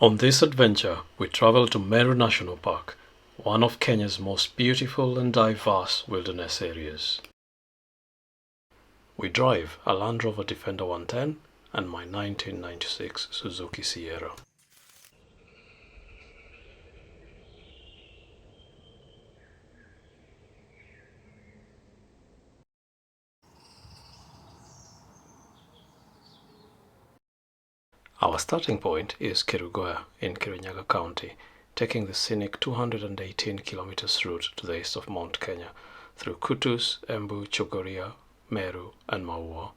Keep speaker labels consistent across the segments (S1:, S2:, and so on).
S1: On this adventure, we travel to Meru National Park, one of Kenya's most beautiful and diverse wilderness areas. We drive a Land Rover Defender 110 and my 1996 Suzuki Sierra. Our starting point is Kerugoya in Kirinyaga County, taking the scenic 218 kilometers route to the east of Mount Kenya through Kutus, Embu, Chogoria, Meru and Maua.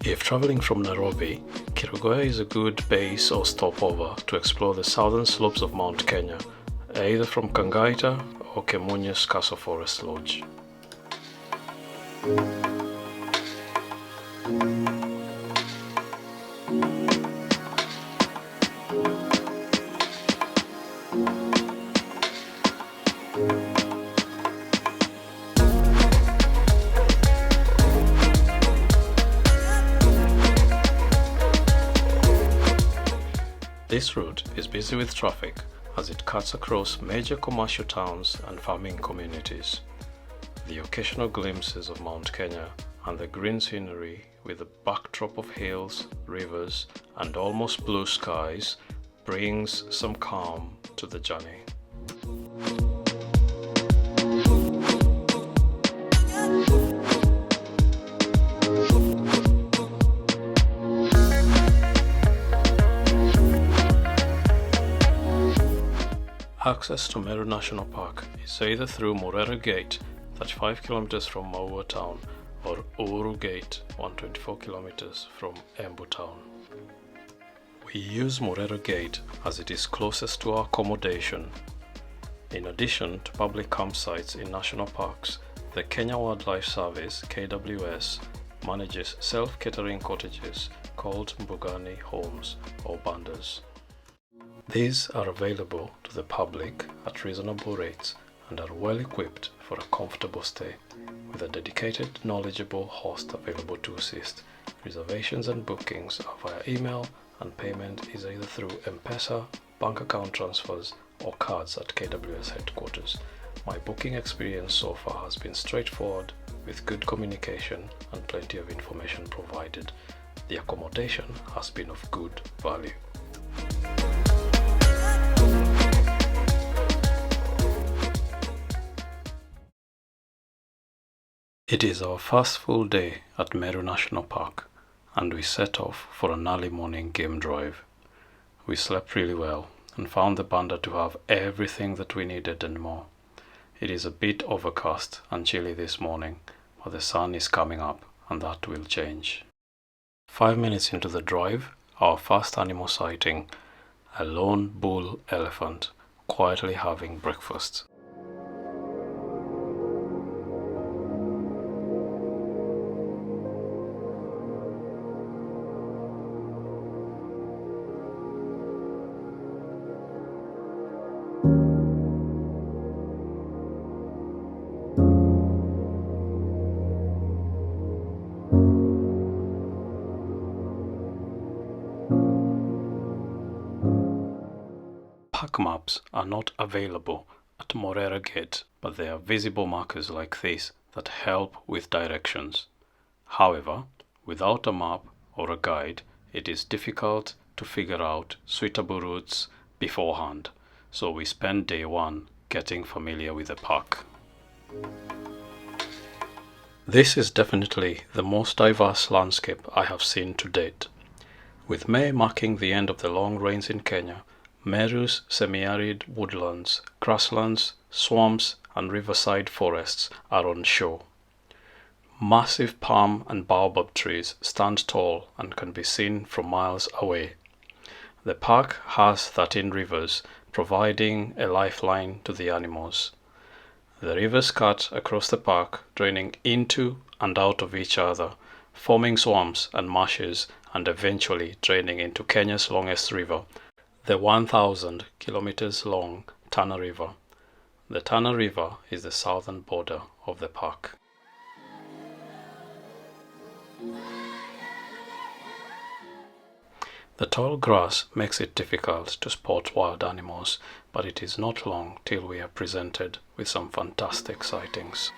S1: If traveling from Nairobi, Kerugoya is a good base or stopover to explore the southern slopes of Mount Kenya, either from Kangaita or Kemunya's Castle Forest Lodge. This route is busy with traffic as it cuts across major commercial towns and farming communities. The occasional glimpses of Mount Kenya and the green scenery with a backdrop of hills, rivers and almost blue skies brings some calm to the journey. Access to Meru National Park is either through Murera Gate, 35 kilometers from Maua town, or Uhuru Gate, 124 kilometers from Embu town. We use Murera Gate as it is closest to our accommodation. In addition to public campsites in national parks, the Kenya Wildlife Service (KWS) manages self-catering cottages called Mbugani homes or bandas. These are available to the public at reasonable rates and are well equipped for a comfortable stay, with a dedicated, knowledgeable host available to assist. Reservations and bookings are via email and payment is either through M-Pesa, bank account transfers or cards at KWS headquarters. My booking experience so far has been straightforward with good communication and plenty of information provided. The accommodation has been of good value. It is our first full day at Meru National Park and we set off for an early morning game drive. We slept really well and found the banda to have everything that we needed and more. It is a bit overcast and chilly this morning, but the sun is coming up and that will change. 5 minutes into the drive, our first animal sighting, a lone bull elephant quietly having breakfast. Park maps are not available at Murera Gate, but there are visible markers like this that help with directions. However, without a map or a guide, it is difficult to figure out suitable routes beforehand, so we spend day one getting familiar with the park. This is definitely the most diverse landscape I have seen to date. With May marking the end of the long rains in Kenya, Meru's semi-arid woodlands, grasslands, swamps and riverside forests are on show. Massive palm and baobab trees stand tall and can be seen from miles away. The park has 13 rivers, providing a lifeline to the animals. The rivers cut across the park, draining into and out of each other, forming swamps and marshes and eventually draining into Kenya's longest river, the 1,000 kilometers long Tana River. The Tana River is the southern border of the park. The tall grass makes it difficult to spot wild animals, but it is not long till we are presented with some fantastic sightings.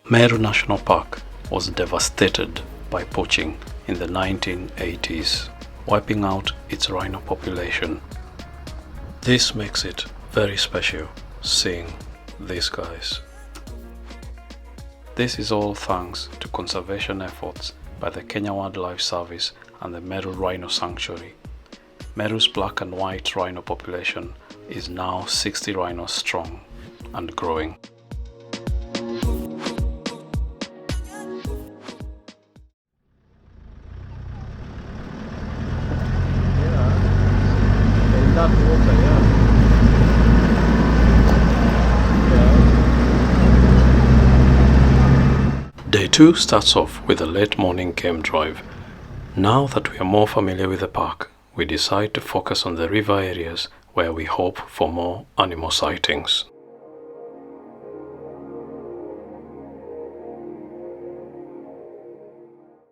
S1: Meru National Park was devastated by poaching in the 1980s, wiping out its rhino population. This makes it very special seeing these guys. This is all thanks to conservation efforts by the Kenya Wildlife Service and the Meru Rhino Sanctuary. Meru's black and white rhino population is now 60 rhinos strong and growing. Day 2 starts off with a late morning game drive. Now that we are more familiar with the park, we decide to focus on the river areas where we hope for more animal sightings.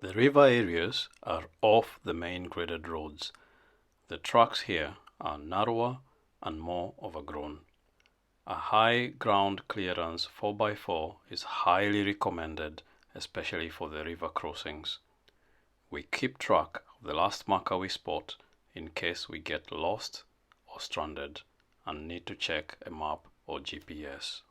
S1: The river areas are off the main graded roads. The tracks here are narrower and more overgrown. A high ground clearance 4x4 is highly recommended, especially for the river crossings. We keep track of the last marker we spot in case we get lost or stranded and need to check a map or GPS.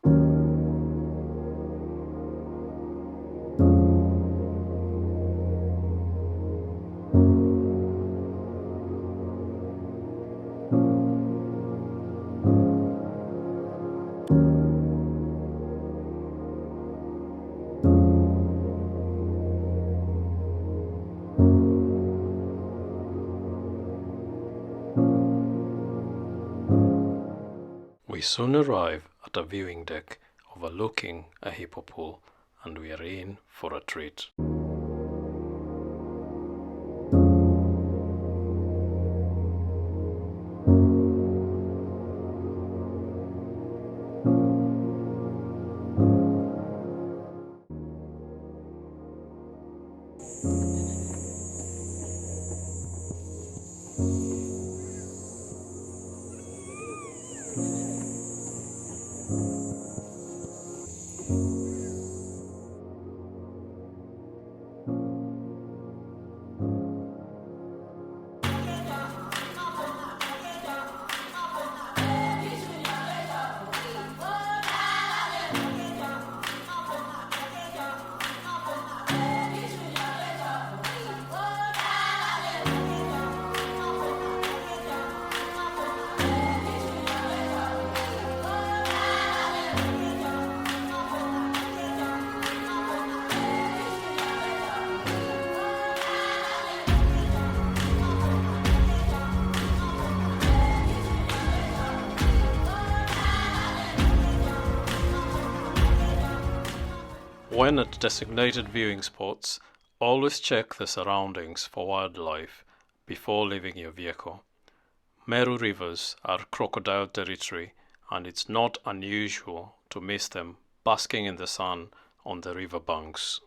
S1: We soon arrive at a viewing deck overlooking a hippo pool, and we are in for a treat. When at designated viewing spots, always check the surroundings for wildlife before leaving your vehicle. Meru rivers are crocodile territory, and it's not unusual to miss them basking in the sun on the river banks.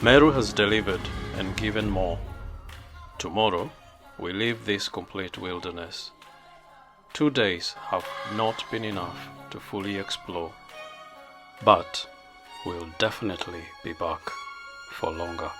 S1: Meru has delivered and given more. Tomorrow, we leave this complete wilderness. 2 days have not been enough to fully explore, but we'll definitely be back for longer.